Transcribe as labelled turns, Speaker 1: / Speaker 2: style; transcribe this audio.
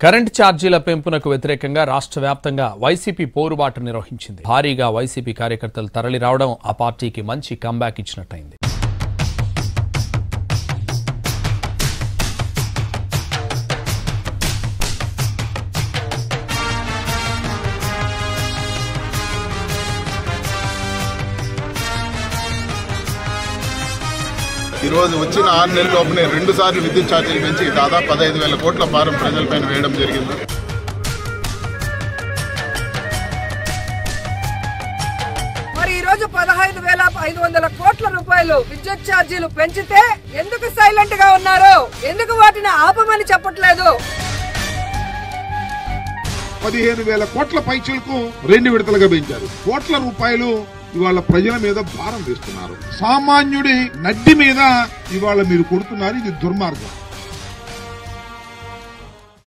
Speaker 1: Current ఛార్జీల పెంపునకు వ్యతిరేకంగా రాష్ట్ర వ్యాప్తంగా వైసీపీ పోరుబాటు నిర్వహించింది. భారీగా వైసీపీ కార్యకర్తలు తరలి రావడం ఆ పార్టీకి మంచి కంబ్యాక్ ఇచ్చినట్టయింది.
Speaker 2: ఈ రోజు వచ్చిన 6 నెలల లోపునే 2 సార్లు విద్యుత్ ఛార్జీలు పెంచి దాదాపు 15,000 కోట్ల భారం ప్రజలపైన వేయడం జరిగింది.
Speaker 3: మరి ఈ రోజు 15,500 కోట్ల రూపాయలు విద్యుత్ ఛార్జీలు పెంచితే ఎందుకు సైలెంట్ గా ఉన్నారు? ఎందుకు వాటిని ఆపమని చెప్పట్లేదు?
Speaker 4: 15,000 కోట్ల పైచలకు 2 విడతలుగా పెంచారు. కోట్ల రూపాయలు ఇవాళ ప్రజల మీద భారం వేస్తున్నారు. సామాన్యుడి నడ్డి మీద ఇవాళ మీరు కొడుతున్నారు. ఇది దుర్మార్గం.